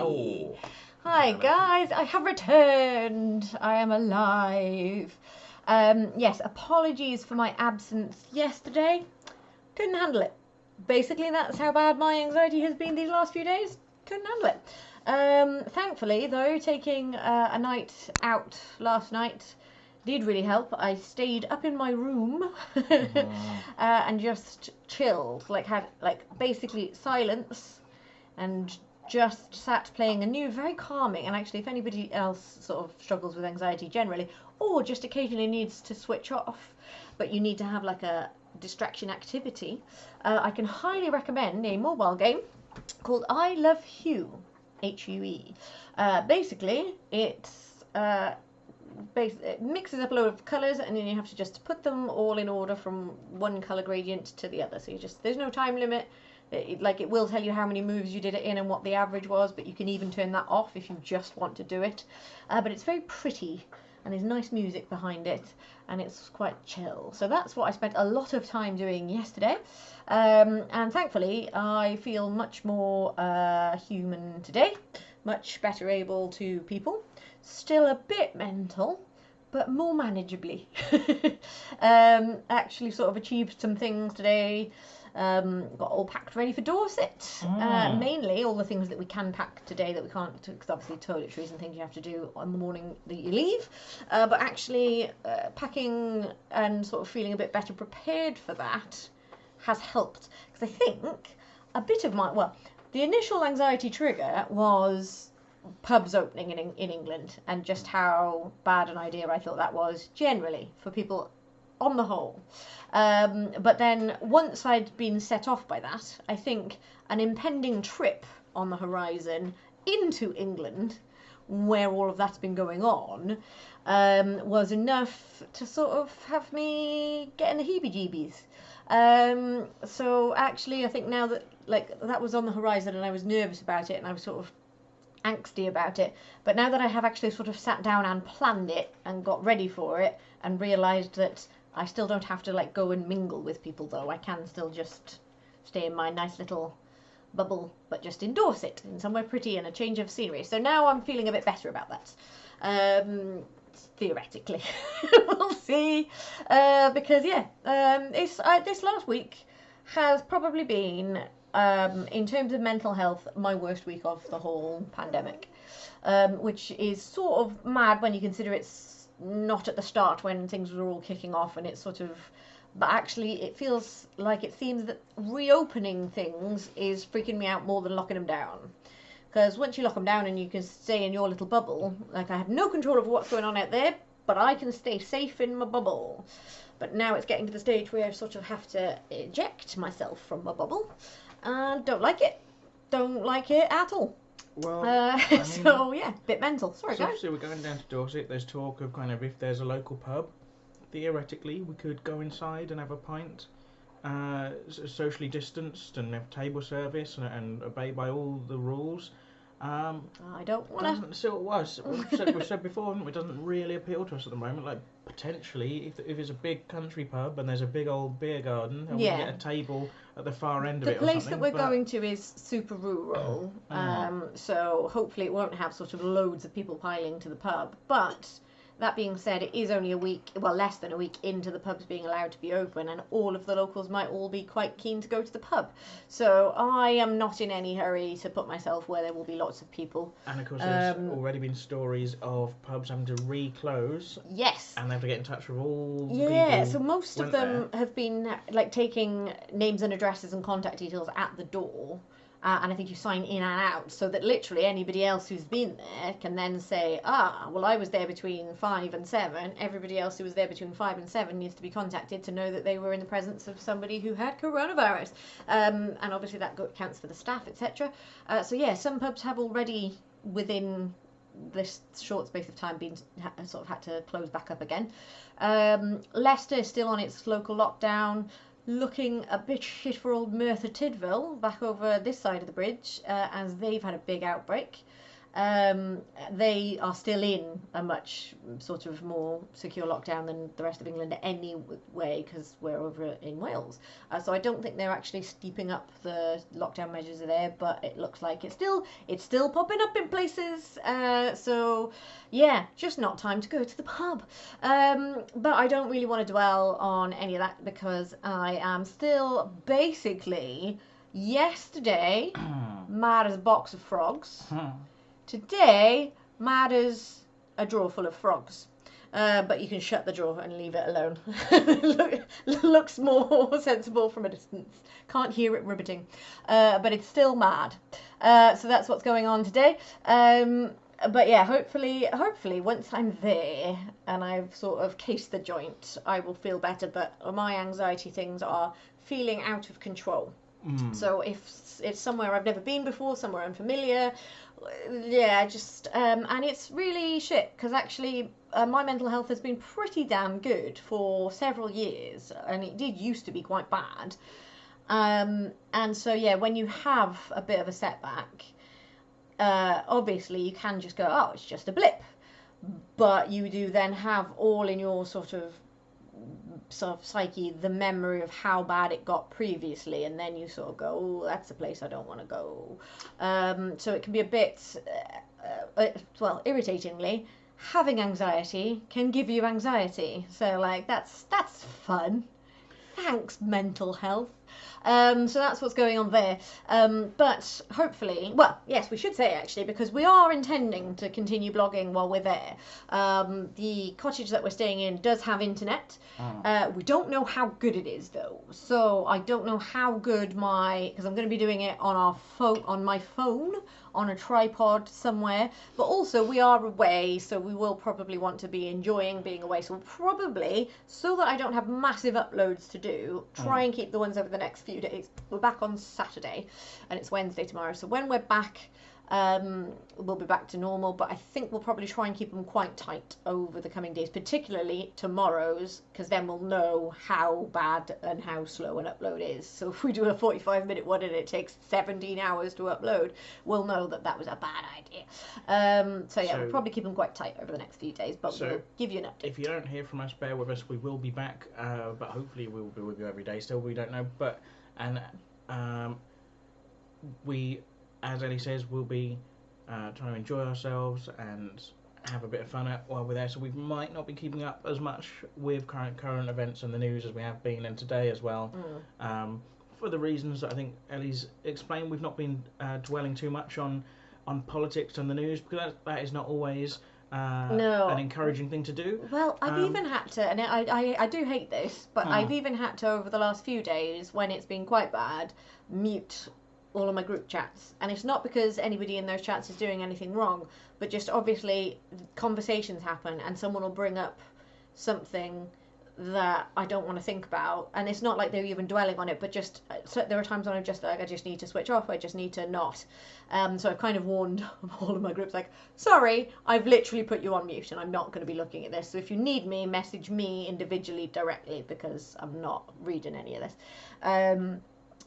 Hello. Hi guys, I have returned. I am alive. Yes, apologies for my absence yesterday. Couldn't handle it. Basically, that's how bad my anxiety has been these last few days. Couldn't handle it. Thankfully, though, taking a night out last night did really help. I stayed up in my room and just chilled, had basically silence, and just sat playing a new, very calming, and actually if anybody else sort of struggles with anxiety generally, or just occasionally needs to switch off, but you need to have like a distraction activity, I can highly recommend a mobile game called I Love Hue, Hue. Basically, it mixes up a load of colours, and then you have to just put them all in order from one colour gradient to the other. So there's no time limit. It will tell you how many moves you did it in and what the average was, but you can even turn that off if you just want to do it. But it's very pretty, and there's nice music behind it, and it's quite chill. So that's what I spent a lot of time doing yesterday, and thankfully I feel much more human today, much better able to people. Still a bit mental, but more manageably. Actually sort of achieved some things today. Got all packed ready for Dorset. Mainly all the things that we can pack today that we can't, because obviously toiletries and things you have to do on the morning that you leave. But actually packing and sort of feeling a bit better prepared for that has helped. Because I think a bit of the initial anxiety trigger was pubs opening in England, and just how bad an idea I thought that was generally for people on the whole. But then once I'd been set off by that, I think an impending trip on the horizon into England, where all of that's been going on, was enough to sort of have me getting the heebie-jeebies. So actually I think now that that was on the horizon and I was nervous about it and I was sort of angsty about it, but now that I have actually sort of sat down and planned it and got ready for it and realised that I still don't have to go and mingle with people, though I can still just stay in my nice little bubble, but just in Dorset, in somewhere pretty and a change of scenery. So now I'm feeling a bit better about that. Theoretically. We'll see. Because this last week has probably been, in terms of mental health, my worst week of the whole pandemic, which is sort of mad when you consider it's not at the start when things were all kicking off, and it's sort of, but actually it feels like it seems that reopening things is freaking me out more than locking them down. Because once you lock them down and you can stay in your little bubble, I have no control over what's going on out there, but I can stay safe in my bubble. But now it's getting to the stage where I sort of have to eject myself from my bubble, and don't like it at all. Well, so yeah, bit mental. Sorry, guys. Obviously we're going down to Dorset. There's talk of kind of, if there's a local pub, theoretically we could go inside and have a pint, socially distanced, and have table service and obey by all the rules. I don't want to. So we've said before, haven't we? It doesn't really appeal to us at the moment. Like, potentially, if it's a big country pub and there's a big old beer garden, and we can get a table at the far end of it or something. The place that we're going to is super rural, so hopefully it won't have sort of loads of people piling to the pub. But that being said, it is only less than a week into the pubs being allowed to be open, and all of the locals might all be quite keen to go to the pub. So I am not in any hurry to put myself where there will be lots of people. And of course, there's already been stories of pubs having to re-close. Yes. And they have to get in touch with all the people. Yeah, so most of them have been taking names and addresses and contact details at the door. And I think you sign in and out, so that literally anybody else who's been there can then say, I was there between 5 and 7. Everybody else who was there between 5 and 7 needs to be contacted to know that they were in the presence of somebody who had coronavirus. And obviously that counts for the staff, etc. So yeah, some pubs have already, within this short space of time, had to close back up again. Leicester is still on its local lockdown. Looking a bit shit for old Merthyr Tydfil back over this side of the bridge, as they've had a big outbreak. they are still in a much sort of more secure lockdown than the rest of England anyway, because we're over in Wales. So I don't think they're actually steeping up the lockdown measures there, but it looks like it's still popping up in places. So yeah, just not time to go to the pub. But I don't really want to dwell on any of that because I am still basically yesterday mad as a box of frogs. Today, mad as a drawer full of frogs. But you can shut the drawer and leave it alone. Looks more sensible from a distance. Can't hear it ribbiting. But it's still mad. So that's what's going on today. But yeah, hopefully, once I'm there and I've sort of cased the joint, I will feel better. But my anxiety things are feeling out of control. So if it's somewhere I've never been before, somewhere unfamiliar, yeah, just and it's really shit because actually my mental health has been pretty damn good for several years, and it did used to be quite bad. And so yeah, when you have a bit of a setback, obviously you can just go, oh, it's just a blip, but you do then have all in your sort of psyche the memory of how bad it got previously, and then you sort of go, oh, that's a place I don't want to go. So it can be a bit well, irritatingly, having anxiety can give you anxiety, so like that's fun. Thanks, mental health. So that's what's going on there. But hopefully, well, yes, we should say actually, because we are intending to continue blogging while we're there. The cottage that we're staying in does have internet. We don't know how good it is though. So I don't know how good because I'm going to be doing it on my phone, on a tripod somewhere. But also we are away, so we will probably want to be enjoying being away. So we'll probably, so that I don't have massive uploads to do, try and keep the ones over the next few days. We're back on Saturday and it's Wednesday tomorrow, so when we're back we'll be back to normal, but I think we'll probably try and keep them quite tight over the coming days, particularly tomorrow's, because then we'll know how bad and how slow an upload is. So if we do a 45-minute one and it takes 17 hours to upload, we'll know that was a bad idea. So yeah, we'll probably keep them quite tight over the next few days, but we'll give you an update. If you don't hear from us, bear with us. We will be back, but hopefully we will be with you every day still. We don't know, but we, as Ellie says, we'll be trying to enjoy ourselves and have a bit of fun while we're there. So we might not be keeping up as much with current events and the news as we have been, and today as well. For the reasons that I think Ellie's explained, we've not been dwelling too much on politics and the news, because that is not always an encouraging thing to do. Well, I've even had to, and I do hate this, but I've even had to, over the last few days, when it's been quite bad, mute all of my group chats. And it's not because anybody in those chats is doing anything wrong, but just obviously conversations happen and someone will bring up something that I don't want to think about, and it's not like they're even dwelling on it, but just so there are times when I'm just like, I just need to switch off, I just need to not. So I've kind of warned all of my groups, like, sorry, I've literally put you on mute and I'm not going to be looking at this, so if you need me, message me individually directly, because I'm not reading any of this.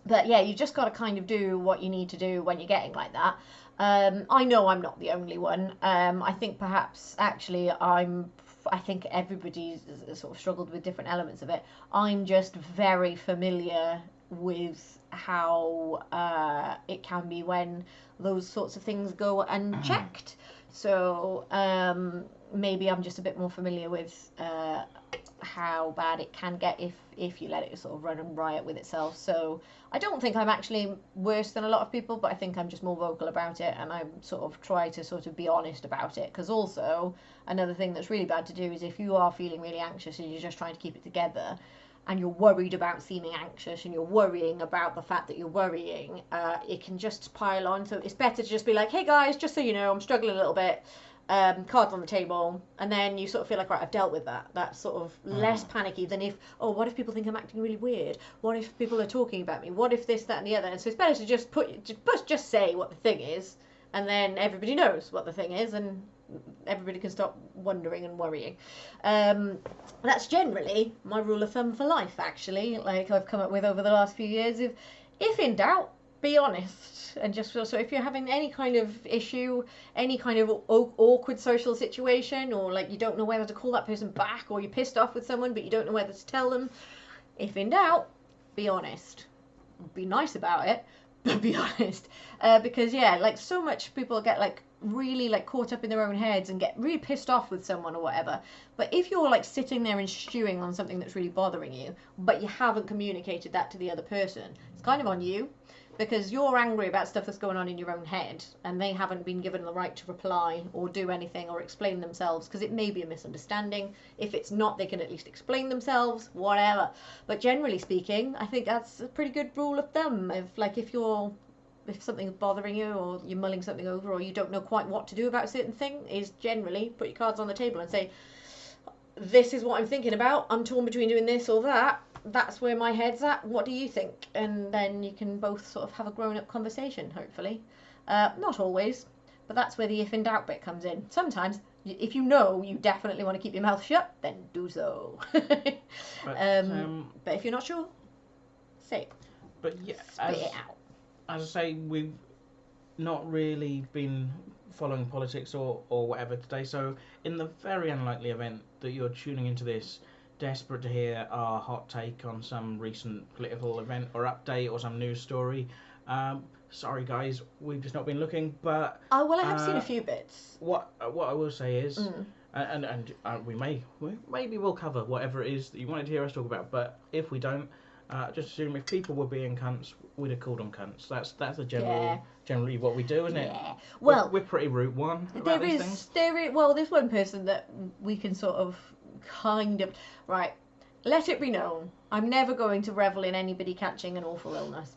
But yeah, you just got to kind of do what you need to do when you're getting like that. I know I'm not the only one. I think perhaps actually I think everybody's sort of struggled with different elements of it. I'm just very familiar with how it can be when those sorts of things go unchecked. So maybe I'm just a bit more familiar with how bad it can get if you let it sort of run and riot with itself. So I don't think I'm actually worse than a lot of people, but I think I'm just more vocal about it, and I sort of try to sort of be honest about it. Because also another thing that's really bad to do is if you are feeling really anxious and you're just trying to keep it together and you're worried about seeming anxious and you're worrying about the fact that you're worrying, it can just pile on. So it's better to just be like, hey guys, just so you know, I'm struggling a little bit, cards on the table, and then you sort of feel like, right, I've dealt with that. That's sort of less panicky than if, oh, what if people think I'm acting really weird? What if people are talking about me? What if this, that, and the other? And so it's better to just say what the thing is, and then everybody knows what the thing is, and everybody can stop wondering and worrying. That's generally my rule of thumb for life, actually. Like I've come up with over the last few years, if in doubt, be honest, and just so if you're having any kind of issue, any kind of awkward social situation, or like you don't know whether to call that person back, or you're pissed off with someone but you don't know whether to tell them, if in doubt, be honest. Be nice about it, but be honest. Because yeah, like so much people get like really like caught up in their own heads and get really pissed off with someone or whatever. But if you're like sitting there and stewing on something that's really bothering you, but you haven't communicated that to the other person, it's kind of on you. Because you're angry about stuff that's going on in your own head and they haven't been given the right to reply or do anything or explain themselves, because it may be a misunderstanding. If it's not, they can at least explain themselves, whatever. But generally speaking, I think that's a pretty good rule of thumb. If something's bothering you or you're mulling something over or you don't know quite what to do about a certain thing, is generally put your cards on the table and say, this is what I'm thinking about. I'm torn between doing this or that. That's where my head's at. What do you think? And then you can both sort of have a grown-up conversation, hopefully. Not always, but that's where the if in doubt bit comes in. Sometimes, if you know you definitely want to keep your mouth shut, then do so. But if you're not sure, say it. But yeah, Spit it out. As I say, we've not really been following politics or whatever today. So in the very unlikely event that you're tuning into this desperate to hear our hot take on some recent political event or update or some news story, sorry guys, we've just not been looking. But oh well, I have seen a few bits. What I will say is, and maybe we'll cover whatever it is that you wanted to hear us talk about. But if we don't, just assume if people were being cunts, we'd have called them cunts. That's the generally what we do, isn't it? Yeah. Well, we're pretty route one about these things. There's one person that we can sort of kind of right. Let it be known, I'm never going to revel in anybody catching an awful illness.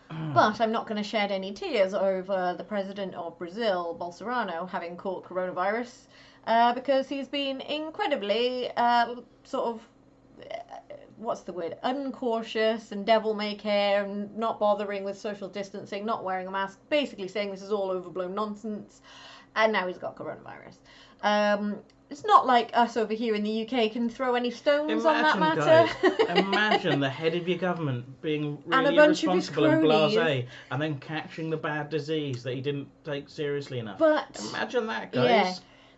But I'm not going to shed any tears over the president of Brazil, Bolsonaro, having caught coronavirus, because he's been incredibly sort of what's the word, uncautious and devil-may-care and not bothering with social distancing, not wearing a mask, basically saying this is all overblown nonsense, and now he's got coronavirus. It's not like us over here in the UK can throw any stones on that matter. Guys, imagine the head of your government being really irresponsible and blasé, and then catching the bad disease that he didn't take seriously enough. But imagine that, guys. Yeah.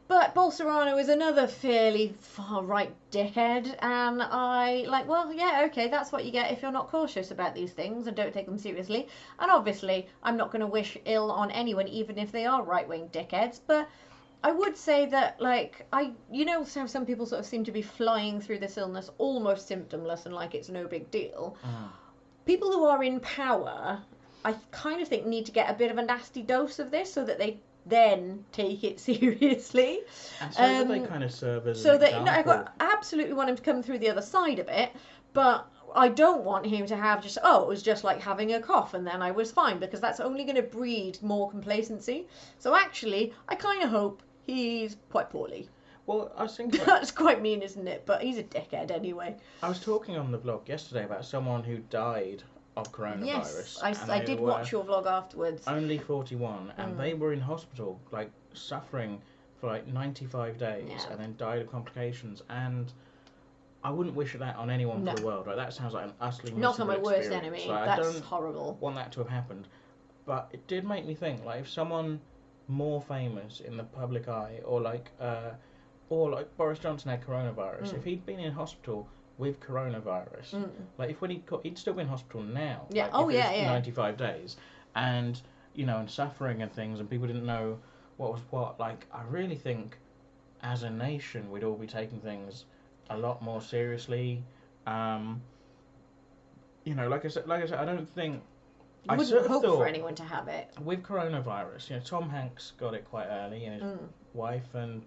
But Bolsonaro is another fairly far-right dickhead, and okay, that's what you get if you're not cautious about these things and don't take them seriously. And obviously, I'm not going to wish ill on anyone, even if they are right-wing dickheads, but I would say that, how some people sort of seem to be flying through this illness almost symptomless and like it's no big deal. People who are in power, I kind of think, need to get a bit of a nasty dose of this so that they then take it seriously. And so that they kind of serve as an example. I absolutely want him to come through the other side of it, but I don't want him to have it was just like having a cough and then I was fine, because that's only going to breed more complacency. So actually, I kind of hope he's quite poorly. Well, I was thinking... That's quite mean, isn't it? But he's a dickhead anyway. I was talking on the vlog yesterday about someone who died of coronavirus. Yes, I did watch your vlog afterwards. Only 41, and they were in hospital, suffering for 95 days, and then died of complications. And I wouldn't wish that on anyone for the world. Right? That sounds like an utterly miserable Not on my worst experience. enemy. Like, That's I don't horrible. want that to have happened. But it did make me think, if someone more famous in the public eye, or like Boris Johnson had coronavirus, if he'd been in hospital with coronavirus, if when he'd still be in hospital now, 95 days, and and suffering and things, and people didn't know what was what. I really think, as a nation, we'd all be taking things a lot more seriously. Like I said, I don't think. You wouldn't hope for anyone to have it. With coronavirus, Tom Hanks got it quite early, and his wife, and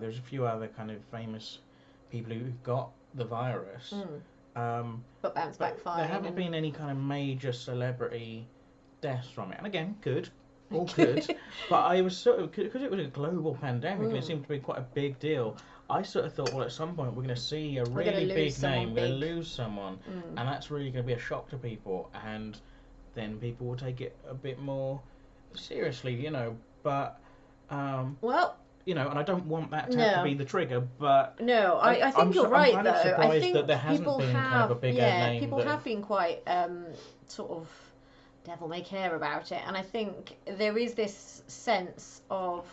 there's a few other kind of famous people who got the virus. But bounced back fine. There haven't been any kind of major celebrity deaths from it. And again, good. All good. But I was sort of, because it was a global pandemic and it seemed to be quite a big deal, I sort of thought, well, at some point we're going to see a really big name, we're going to lose someone, and that's really going to be a shock to people, and then people will take it a bit more seriously, But you know, and I don't want that to No. have to be the trigger, but No, I think you're right, I'm kind though. of I surprised think that there hasn't people been have, kind of a bigger name. people that... have been quite sort of devil may care about it, and I think there is this sense of,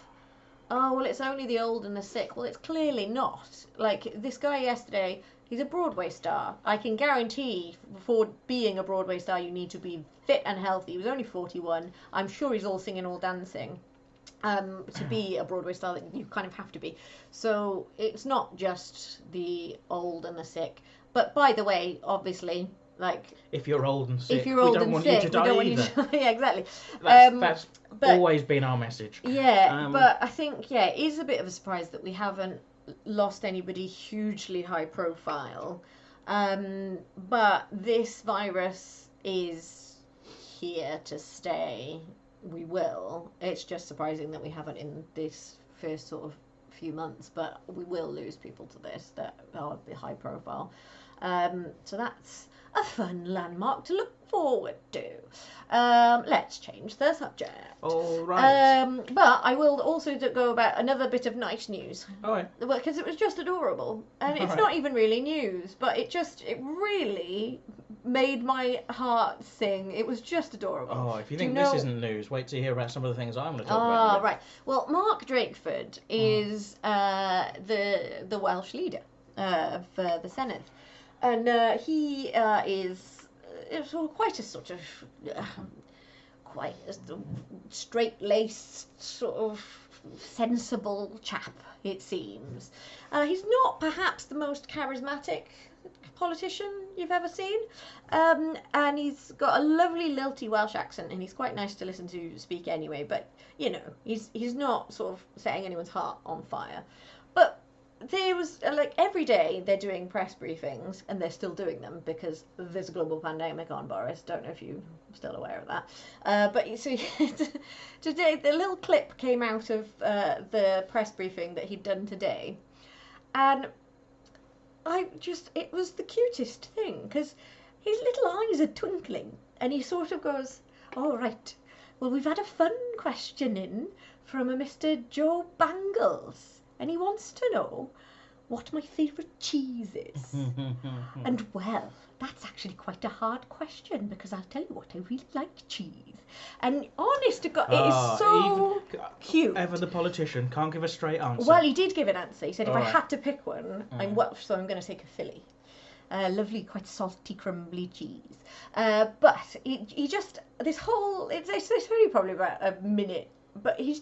oh, well, it's only the old and the sick. Well, it's clearly not. Like, this guy yesterday, he's a Broadway star. I can guarantee for being a Broadway star, you need to be fit and healthy. He was only 41. I'm sure he's all singing, all dancing. To be a Broadway star, that you kind of have to be. So it's not just the old and the sick. But by the way, obviously, like, if you're old and sick, we don't want you to die either. Yeah, exactly. That's always been our message. Yeah, but I think, it is a bit of a surprise that we haven't lost anybody hugely high profile. But this virus is here to stay. We will. It's just surprising that we haven't in this first sort of few months, but we will lose people to this that are high profile. So that's a fun landmark to look forward to. Let's change the subject. All right. But I will also go about another bit of nice news. All right. Because it was just adorable, and it's not even really news, but it really made my heart sing. It was just adorable. Oh, if you think this isn't news, wait till you hear about some of the things I'm going to talk about. Oh, right. Well, Mark Drakeford is the Welsh leader of the Senedd. And he is quite a sort of quite a straight-laced, sort of sensible chap, it seems. He's not perhaps the most charismatic politician you've ever seen, and he's got a lovely lilty Welsh accent, and he's quite nice to listen to speak anyway. But you know, he's not sort of setting anyone's heart on fire. But there was like every day they're doing press briefings, and they're still doing them because there's a global pandemic on, Boris. Don't know if you're still aware of that. But you see, today the little clip came out of the press briefing that he'd done today, and it was the cutest thing, because his little eyes are twinkling, and he sort of goes, all right, well, we've had a fun question in from a Mr. Joe Bangles, and he wants to know what my favourite cheese is. And, well, that's actually quite a hard question, because I'll tell you what, I really like cheese. And honest to God, it is so cute. Ever the politician can't give a straight answer. Well, he did give an answer. He said, if I had to pick one, I'm Welsh, so I'm going to take a Philly. Lovely, quite salty, crumbly cheese. But he just, this whole, it's only probably about a minute, but his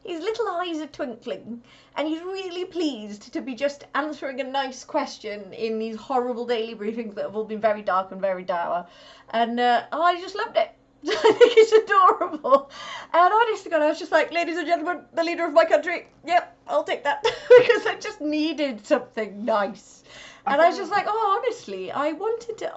little eyes are twinkling, and he's really pleased to be just answering a nice question in these horrible daily briefings that have all been very dark and very dour. And I just loved it. I think it's adorable. And honest to God, I was just like, ladies and gentlemen, the leader of my country, yep, I'll take that. Because I just needed something nice. And I was just like, oh, honestly, I wanted to,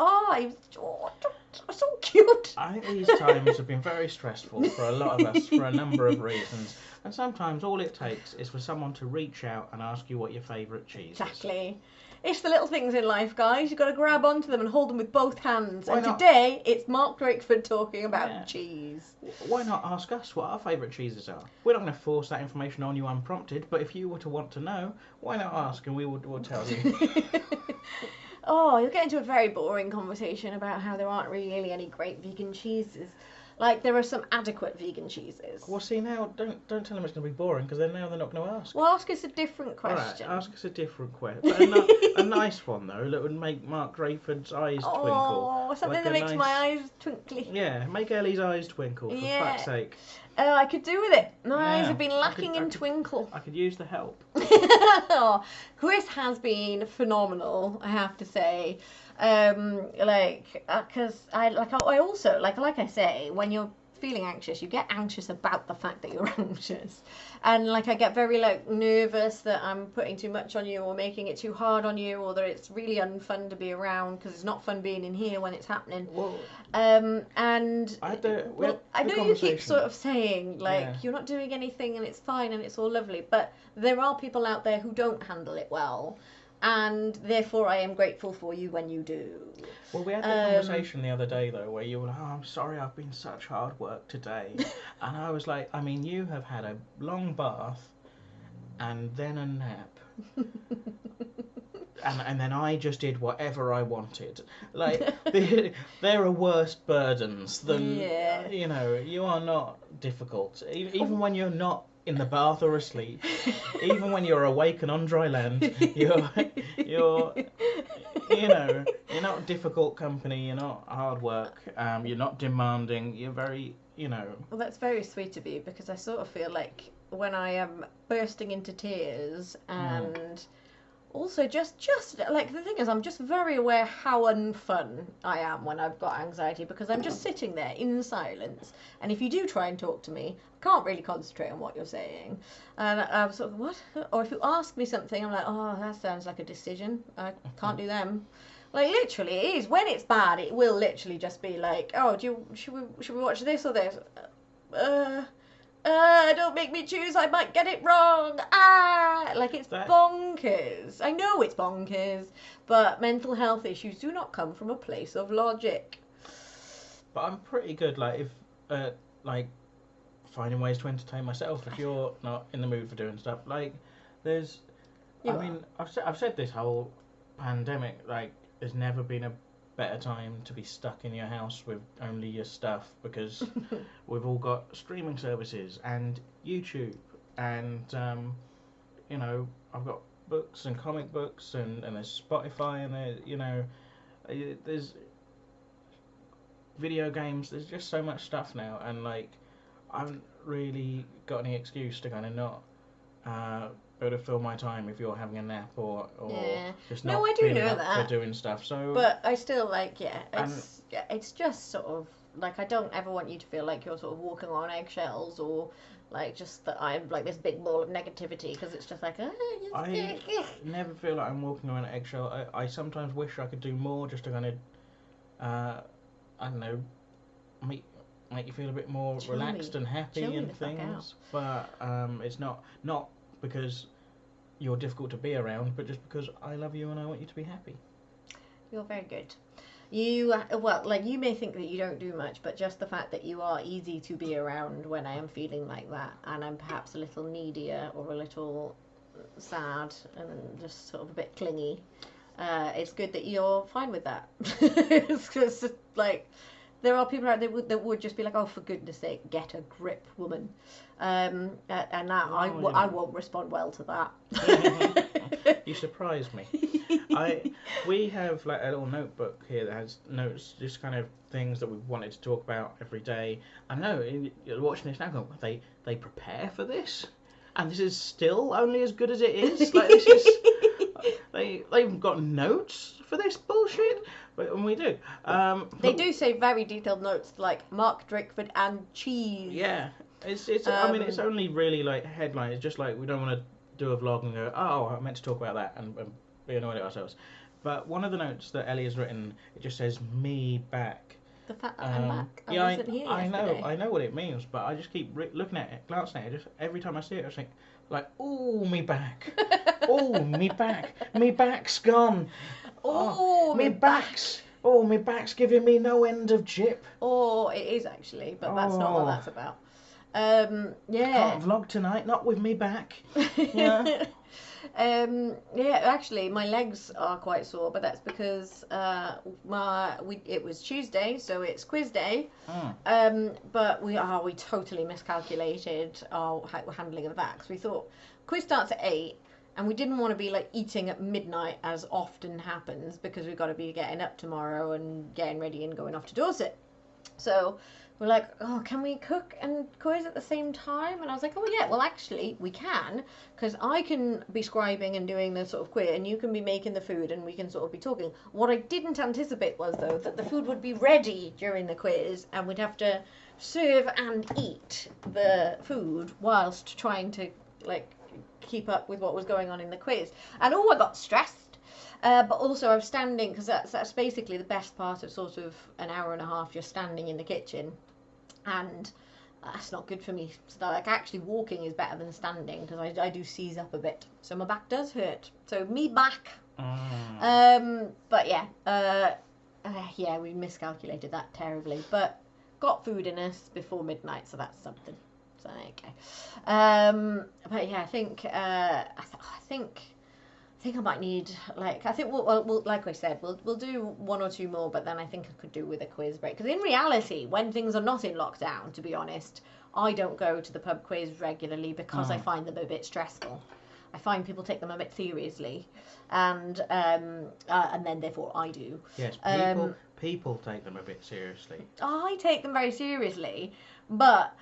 so cute. I think these times have been very stressful for a lot of us for a number of reasons. And sometimes all it takes is for someone to reach out and ask you what your favourite cheese is. Exactly. It's the little things in life, guys. You've got to grab onto them and hold them with both hands. Why and not? Today, it's Mark Drakeford talking about cheese. Why not ask us what our favourite cheeses are? We're not going to force that information on you unprompted, but if you were to want to know, why not ask and we'll tell you. Oh, you'll get into a very boring conversation about how there aren't really any great vegan cheeses. Like, there are some adequate vegan cheeses. Well, see, now, don't tell them it's going to be boring, because they're not going to ask. Well, ask us a different question. All right, ask us a different question. But a nice one, though, that would make Mark Drakeford's eyes twinkle. Oh, something that makes my eyes twinkly. Yeah, make Ellie's eyes twinkle, for fuck's sake. I could do with it. My eyes have been lacking in twinkle. I could use the help. Oh, Chris has been phenomenal, I have to say. Because I also, like I say, when you're feeling anxious, you get anxious about the fact that you're anxious. And, like, I get very, like, nervous that I'm putting too much on you or making it too hard on you, or that it's really unfun to be around because it's not fun being in here when it's happening. Whoa. And I know you keep sort of saying, like, you're not doing anything and it's fine and it's all lovely, but there are people out there who don't handle it well. And therefore I am grateful for you when you do. Well, we had that conversation the other day, though, where you were like, oh, I'm sorry, I've been such hard work today. And I was like, I mean, you have had a long bath, and then a nap. And then I just did whatever I wanted. Like, there are worse burdens than, Yeah. you are not difficult. Even when you're not in the bath or asleep, even when you're awake and on dry land, you're not difficult company, you're not hard work, you're not demanding, you're very, Well, that's very sweet of you, because I sort of feel like when I am bursting into tears and also just like, the thing is, I'm just very aware how unfun I am when I've got anxiety, because I'm just sitting there in silence, and if you do try and talk to me, I can't really concentrate on what you're saying, and I'm sort of, what? Or if you ask me something, I'm like, oh, that sounds like a decision, I can't do them. Like, literally, it is. When it's bad, it will literally just be like, oh, should we watch this or this? Don't make me choose, I might get it wrong. Like, it's bonkers. I know it's bonkers, but mental health issues do not come from a place of logic. But I'm pretty good, like, if, like, finding ways to entertain myself if you're not in the mood for doing stuff. Like, I've said this whole pandemic, like, there's never been a better time to be stuck in your house with only your stuff, because we've all got streaming services and YouTube and I've got books and comic books and there's Spotify and there's video games, there's just so much stuff now, and like I haven't really got any excuse to kind of not be able to fill my time if you're having a nap or just not I do feeling know up that for doing stuff. So, but I still like, it's just sort of like, I don't ever want you to feel like you're sort of walking on eggshells, or like just that I'm like this big ball of negativity, because it's just like, I never feel like I'm walking on an eggshell. I sometimes wish I could do more just to kind of I don't know, make you feel a bit more relaxed and happy and things. But it's not because you're difficult to be around, but just because I love you and I want you to be happy. You're very good. You may think that you don't do much, but just the fact that you are easy to be around when I am feeling like that, and I'm perhaps a little needier or a little sad and just sort of a bit clingy, it's good that you're fine with that. It's just like, there are people out there that would just be like, oh, for goodness sake, get a grip, woman. And that, I won't respond well to that. You surprise me. We have like a little notebook here that has notes, just kind of things that we wanted to talk about every day. I know, you're watching this now going, they prepare for this? And this is still only as good as it is? Like, this is... They've got notes for this bullshit, and we do. They do say very detailed notes, like Mark Drakeford and cheese. Yeah, it's. I mean, it's only really like headline. It's just like, we don't want to do a vlog and go, oh, I meant to talk about that, and be annoyed at ourselves. But one of the notes that Ellie has written, it just says "me back." The fact that I'm back. I know what it means, but I just keep looking at it, glancing at it. Just every time I see it, I think, like, oh, me back, oh, me back, me back's gone, oh, me back's giving me no end of jip. Oh, it is actually, but that's not what that's about. Can't vlog tonight, not with me back. Yeah. Actually, my legs are quite sore, but that's because it was Tuesday, so it's quiz day. But we totally miscalculated our handling of that, because we thought quiz starts at 8, and we didn't want to be like eating at midnight, as often happens, because we've got to be getting up tomorrow and getting ready and going off to Dorset. So we're like, oh, can we cook and quiz at the same time? And I was like, oh yeah, well actually we can, because I can be scribing and doing the sort of quiz, and you can be making the food, and we can sort of be talking. What I didn't anticipate was, though, that the food would be ready during the quiz, and we'd have to serve and eat the food whilst trying to like keep up with what was going on in the quiz. And I got stressed. But also I was standing, because that's basically the best part of sort of an hour and a half, just standing in the kitchen, and that's not good for me. So like, actually walking is better than standing, because I do seize up a bit, so my back does hurt. So me back. But yeah, we miscalculated that terribly, but got food in us before midnight, so that's something. So there you go. But yeah, I think I think I might need, like, I think we'll like I said, we'll do one or two more, but then I think I could do with a quiz break. Because in reality, when things are not in lockdown, to be honest, I don't go to the pub quiz regularly because I find them a bit stressful. I find people take them a bit seriously, and then therefore I do. Yes, people take them a bit seriously. I take them very seriously, but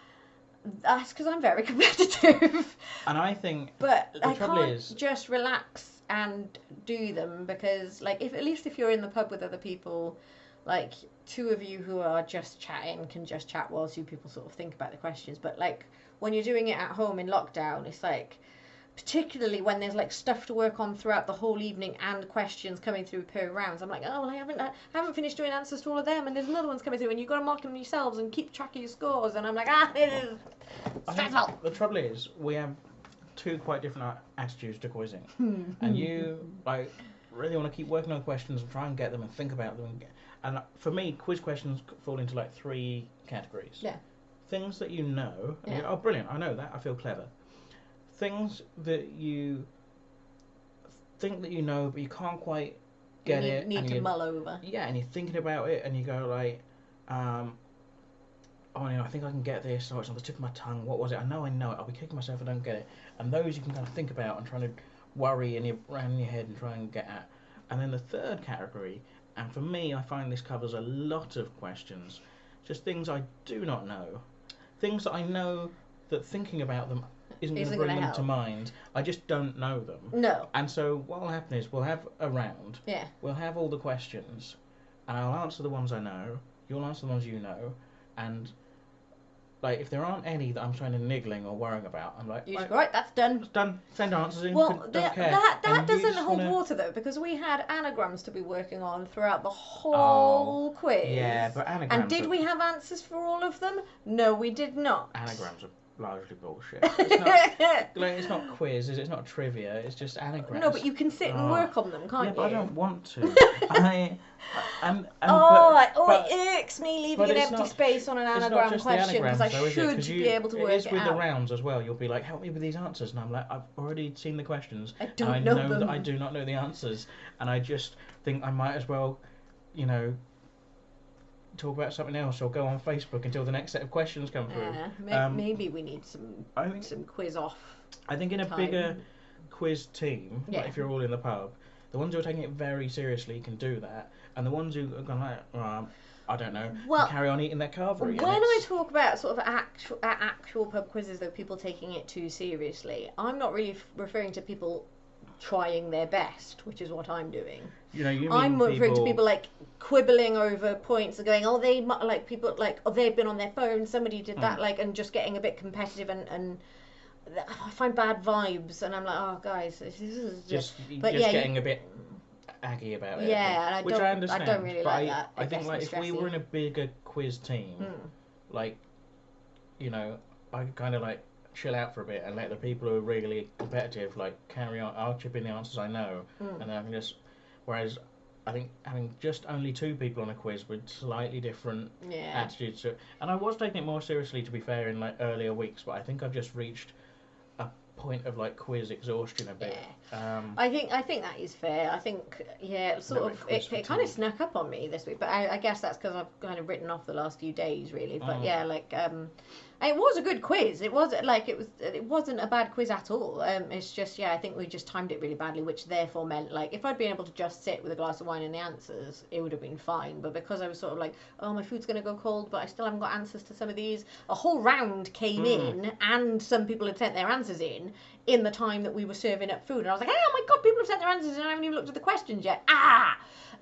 that's because I'm very competitive. And I think, but the I trouble can't is, just relax and do them, because like at least if you're in the pub with other people, like two of you who are just chatting can just chat while two people sort of think about the questions. But like when you're doing it at home in lockdown, it's like, particularly when there's like stuff to work on throughout the whole evening and questions coming through per rounds, I'm like, oh well, I haven't finished doing answers to all of them, and there's another one's coming through, and you've got to mark them yourselves and keep track of your scores, and I'm like, this is stressful. The trouble is, we have two quite different attitudes to quizzing, and you like really want to keep working on the questions and try and get them and think about them, and for me, quiz questions fall into like three categories. Yeah. Things that you know, and you go, oh brilliant, I know that, I feel clever. Things that you think that you know, but you can't quite get it. Need to mull over. Yeah, and you're thinking about it, and you go like, oh, I think I can get this. Oh, it's on the tip of my tongue. What was it? I know it. I'll be kicking myself if I don't get it. And those you can kind of think about and trying to worry around your head and try and get at. And then the third category, and for me, I find this covers a lot of questions, just things I do not know, things that I know that thinking about them isn't going to bring them to mind. I just don't know them. No. And so what will happen is we'll have a round. Yeah. We'll have all the questions, and I'll answer the ones I know. You'll answer the ones you know, and like if there aren't any that I'm trying to niggling or worrying about, I'm like, right, that's done. It's done. Send answers in. Well, don't care. that doesn't hold water though, because we had anagrams to be working on throughout the whole quiz. Yeah, but anagrams. And did we have answers for all of them? No, we did not. Anagrams are largely bullshit. It's not quiz, it's not trivia, it's just anagrams. No, but you can sit and work on them, can't you? But I don't want to. It irks me leaving an empty space on an anagram question, because I should be able to work it out. It is with the rounds as well. You'll be like, help me with these answers, and I'm like, I've already seen the questions. I don't know them. That I do not know the answers, and I just think I might as well, talk about something else or go on Facebook until the next set of questions come through. Maybe we need some quiz off. I think in a bigger quiz team, like if you're all in the pub, the ones who are taking it very seriously can do that, and the ones who are going like, I don't know, carry on eating their carvery. When I talk about sort of actual pub quizzes, though, people taking it too seriously, I'm not really referring to people trying their best, which is what I'm doing. I'm referring to people like quibbling over points and going, they've been on their phone, somebody did that, and just getting a bit competitive, and I find bad vibes, and I'm like, oh guys, this is just getting a bit aggy about it. Yeah, and which I understand. I don't really like that. I think like if we were in a bigger quiz team, I could kind of like chill out for a bit and let the people who are really competitive carry on. I'll chip in the answers I know, and then I can just. Whereas I think having just only two people on a quiz with slightly different attitudes to it, and I was taking it more seriously, to be fair, in earlier weeks, but I think I've just reached a point of quiz exhaustion a bit. I think that is fair. I think it kind of snuck up on me this week, but I guess that's because I've kind of written off the last few days really. But it was a good quiz. It wasn't a bad quiz at all. It's just I think we just timed it really badly, which therefore meant if I'd been able to just sit with a glass of wine and the answers, it would have been fine. But because I was sort of like, oh, my food's gonna go cold, but I still haven't got answers to some of these. A whole round came in, and some people had sent their answers in the time that we were serving up food, and I was like, oh my god, people have sent their answers and I haven't even looked at the questions yet.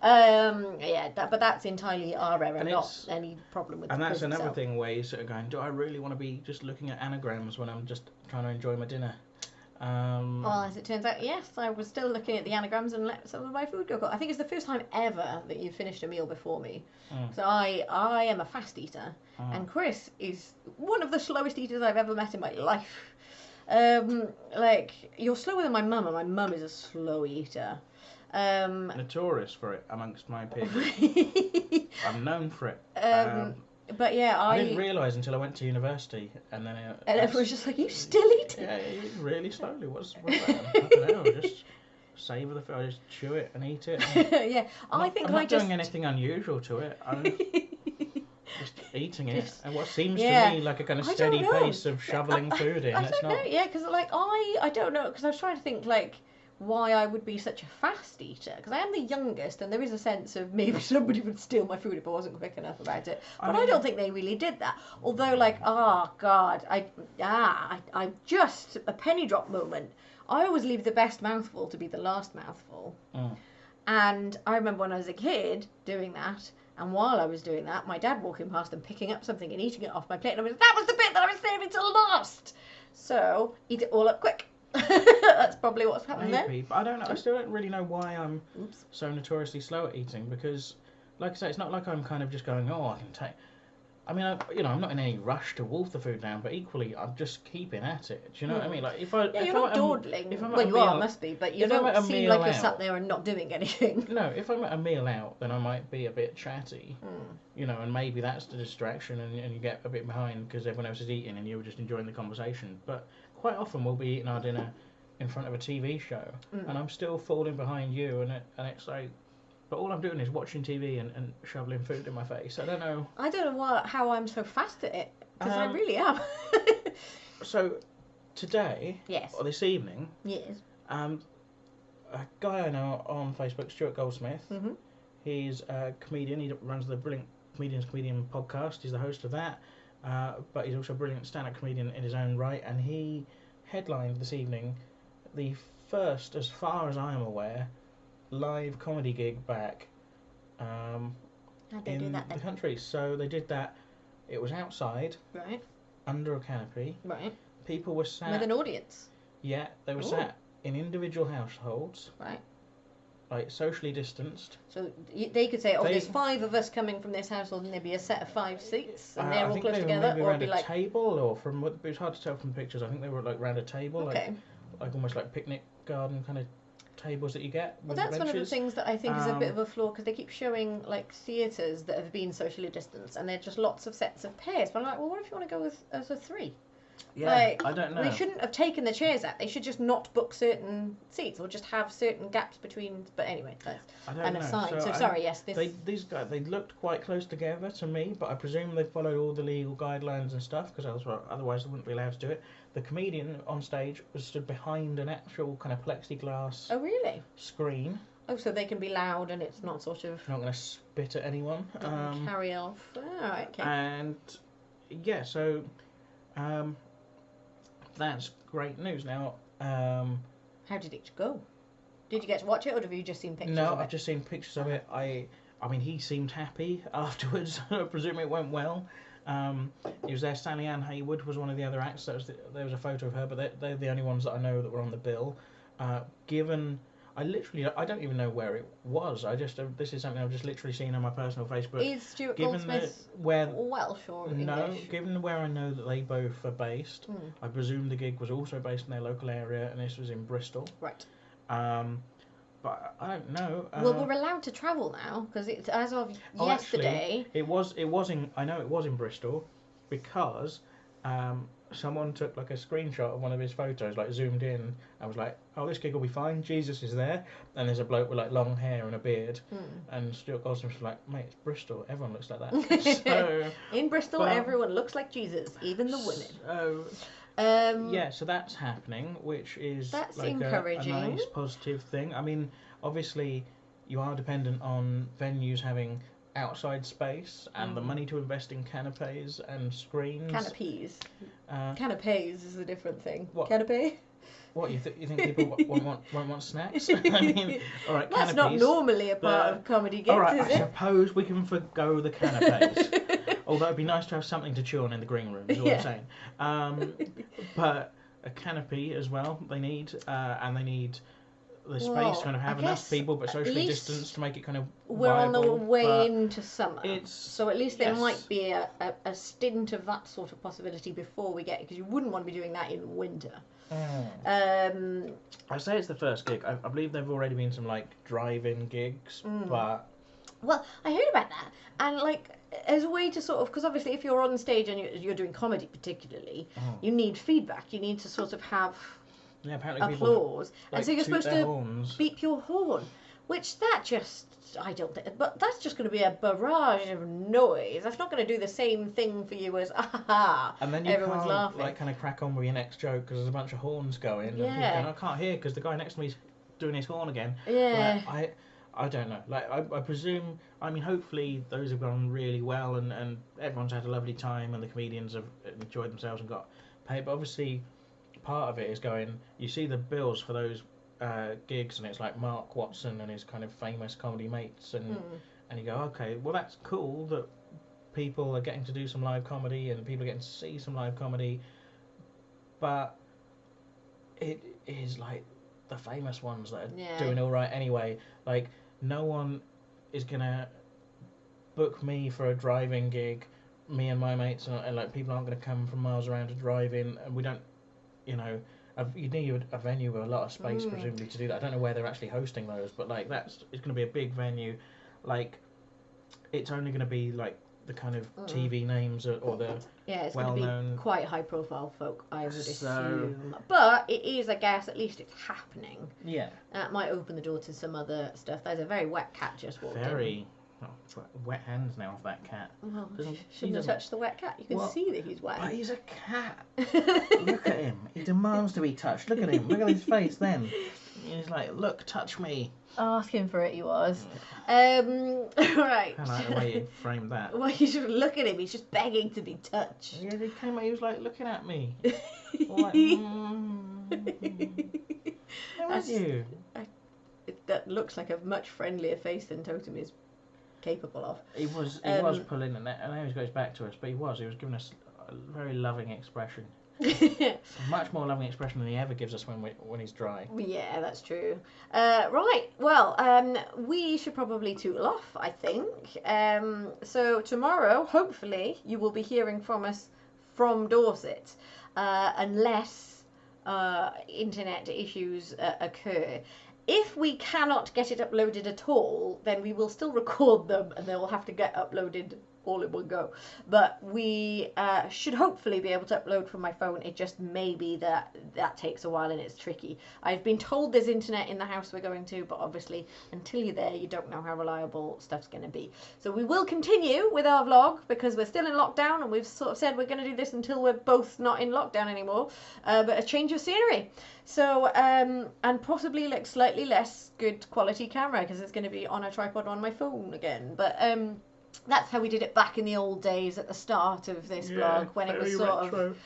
But that's entirely our error, not any problem with the quiz. And that's another itself. thing where you're sort of going, do I really want to be just looking at anagrams when I'm just trying to enjoy my dinner? Well, as it turns out, yes, I was still looking at the anagrams and let some of my food go cold. I think it's the first time ever that you've finished a meal before me. So I am a fast eater, and Chris is one of the slowest eaters I've ever met in my life. You're slower than my mum, and my mum is a slow eater. Notorious for it amongst my peers. I'm known for it. But yeah, I didn't realise until I went to university, and then and everyone's just like, "You still eating?" Yeah, you eat really slowly. What's that? I don't know. Just savour the food. I just chew it and eat it. And Yeah, I'm not doing anything unusual to it. I'm just eating it, and what seems to me like a kind of steady pace of shoveling food in. I don't know. Yeah, because like I don't know, because I was trying to think like why I would be such a fast eater, because I am the youngest, and there is a sense of maybe somebody would steal my food if I wasn't quick enough about it. But I don't think they really did that. Although, like, oh god, I just a penny drop moment. I always leave the best mouthful to be the last mouthful. And I remember when I was a kid doing that, and while I was doing that, my dad walking past and picking up something and eating it off my plate, and I was that was the bit that I was saving till last. So eat it all up quick. That's probably what's happening there. But I don't know. I still don't really know why I'm so notoriously slow at eating, because, like I say, it's not like I'm kind of just going, oh, I can take. I mean, I'm not in any rush to wolf the food down, but equally, I'm just keeping at it. Do you know what I mean? Like, you're not dawdling. Well, you are, must be, but you don't seem like you're sat there and not doing anything. No, if I'm at a meal out, then I might be a bit chatty, and maybe that's the distraction, and you get a bit behind because everyone else is eating and you're just enjoying the conversation. But quite often we'll be eating our dinner in front of a TV show, and I'm still falling behind you, and it's like. But all I'm doing is watching TV and shoveling food in my face. I don't know. I don't know how I'm so fast at it, because I really am. So, today, or this evening, a guy I know on Facebook, Stuart Goldsmith, he's a comedian. He runs the Brilliant Comedian podcast. He's the host of that. But he's also a brilliant stand-up comedian in his own right. And he headlined this evening the first, as far as I am aware, live comedy gig back in the country. So they did that. It was outside, under a canopy. People were sat with an audience. Yeah, they were sat in individual households. Like socially distanced. So they could say, there's 5 of us coming from this household, and there'd be a set of 5 seats, and they're all close together, or it'd be like a table, or from what it was hard to tell from the pictures. I think they were like round a table, like almost like picnic garden kind of tables that you get. Well, that's one of the things that I think is a bit of a flaw, because they keep showing like theatres that have been socially distanced, and they're just lots of sets of pairs. But I'm like, well, what if you want to go as a 3? Yeah, like, I don't know. They shouldn't have taken the chairs out. They should just not book certain seats, or just have certain gaps between. But anyway, that's an aside. So sorry, yes. These guys, they looked quite close together to me, but I presume they followed all the legal guidelines and stuff, because otherwise they wouldn't be allowed to do it. The comedian on stage was stood behind an actual kind of plexiglass. Oh really? Screen. Oh, so they can be loud and it's not sort of. Not going to spit at anyone. Carry off. Oh, okay. And yeah, so. That's great news. Now, how did it go? Did you get to watch it, or have you just seen pictures of it? No, I've just seen pictures of it. I mean, he seemed happy afterwards. I presume it went well. He was there. Stanley Ann Haywood was one of the other acts. There was a photo of her, but they're the only ones that I know that were on the bill. I don't even know where it was. This is something I've just literally seen on my personal Facebook. Is Stuart Goldsmith Welsh or English? No, given where I know that they both are based, I presume the gig was also based in their local area, and this was in Bristol. Right. But I don't know. Well, we're allowed to travel now, because it's as of yesterday. Actually, I know it was in Bristol, because someone took like a screenshot of one of his photos, like zoomed in, and was like, "Oh, this gig will be fine. Jesus is there," and there's a bloke with like long hair and a beard, and Stuart Goldsmith was like, "Mate, it's Bristol. Everyone looks like that." So, in Bristol, everyone looks like Jesus, even the women. Yeah, so that's happening, which is that's like encouraging. A nice positive thing. I mean, obviously, you are dependent on venues having outside space and the money to invest in canapés and screens. Canapés. Canapés is a different thing. What? Canapé? What, you think people won't want snacks? I mean, all right, that's canapés, not normally a part of comedy gigs, all right, is I it? suppose we can forgo the canapés. Although it'd be nice to have something to chew on in the green room, is what I'm saying. But a canopy as well, they need, and they need the space to kind of have enough people, but socially distanced to make it kind of we're viable, on the way into summer, so at least there yes. might be a stint of that sort of possibility before we get, because you wouldn't want to be doing that in winter. I say it's the first gig. I believe there've already been some like drive-in gigs, but well, I heard about that, and like as a way to sort of, because obviously if you're on stage and you're doing comedy particularly, you need feedback. You need to sort of have apparently applause, people, and so you're supposed to horns. beep your horn, which that just, I don't think, but that's just going to be a barrage of noise. That's not going to do the same thing for you as and then you everyone's can't laughing. like kind of crack on with your next joke because there's a bunch of horns going and people going, I can't hear because the guy next to me's doing his horn again. Yeah. Like, I don't know. Like I presume. I mean, hopefully those have gone really well and everyone's had a lovely time and the comedians have enjoyed themselves and got paid. But obviously, part of it is going. You see the bills for those gigs and it's like Mark Watson and his kind of famous comedy mates and you go, okay, well that's cool that people are getting to do some live comedy and people are getting to see some live comedy, but it is like the famous ones that are doing all right anyway. Like no one is gonna book me for a driving gig, me and my mates, and like people aren't gonna come from miles around to drive in, and we don't, you know. You need a venue with a lot of space, presumably, to do that. I don't know where they're actually hosting those, but like it's going to be a big venue. Like, it's only going to be like the kind of TV names or the it's well-known. Going to be quite high-profile folk, I would assume. But it is, I guess, at least it's happening. Yeah. That might open the door to some other stuff. There's a very wet cat just walked in. Oh, wet hands now of that cat. Well, shouldn't have touched the wet cat. You can see that he's wet. But he's a cat. Look at him. He demands to be touched. Look at him. Look at his face then. He's like, look, touch me. Asking for it, he was. Right. I like the way you framed that. Well, you should look at him. He's just begging to be touched. Yeah, he came out. He was like looking at me. Like, How are you? That looks like a much friendlier face than Totem is capable of. He was pulling, and now he's got his back to us, but he was giving us a very loving expression. Much more loving expression than he ever gives us when he's dry. Yeah, that's true. Right, well, we should probably toodle off, I think. So tomorrow, hopefully, you will be hearing from us from Dorset, unless internet issues occur. If we cannot get it uploaded at all, then we will still record them and they will have to get uploaded all in one go. But we should hopefully be able to upload from my phone. It just may be that takes a while and it's tricky. I've been told there's internet in the house we're going to, but obviously until you're there, you don't know how reliable stuff's going to be. So we will continue with our vlog because we're still in lockdown and we've sort of said we're going to do this until we're both not in lockdown anymore. But a change of scenery. So, and possibly like slightly less good quality camera because it's going to be on a tripod on my phone again. But that's how we did it back in the old days at the start of this vlog when it was sort of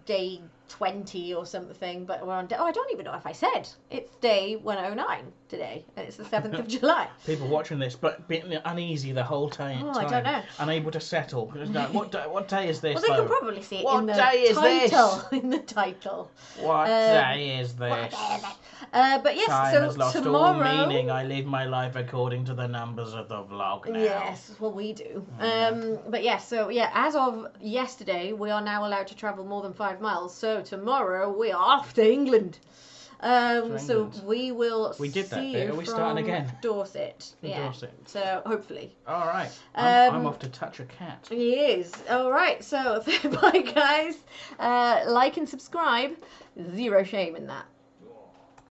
day 20 or something. But we're on day, I don't even know if I said it's day 109 today and it's the 7th of July. People watching this but being uneasy the whole time. I don't know. Unable to settle. What day is this? Well, they can probably see it what in the day is title. This? In the title. What day is this? What day is it? But yes, Time so has lost tomorrow. all meaning. I live my life according to the numbers of the vlog now. Yes, well we do. But yes, so yeah, as of yesterday, we are now allowed to travel more than 5 miles. So tomorrow we are off to England. So we will. We did that see bit. you Are we from starting again? Dorset. Yeah. Dorset. So hopefully. All right. I'm off to touch a cat. He is. All right. So bye guys. Like and subscribe. Zero shame in that.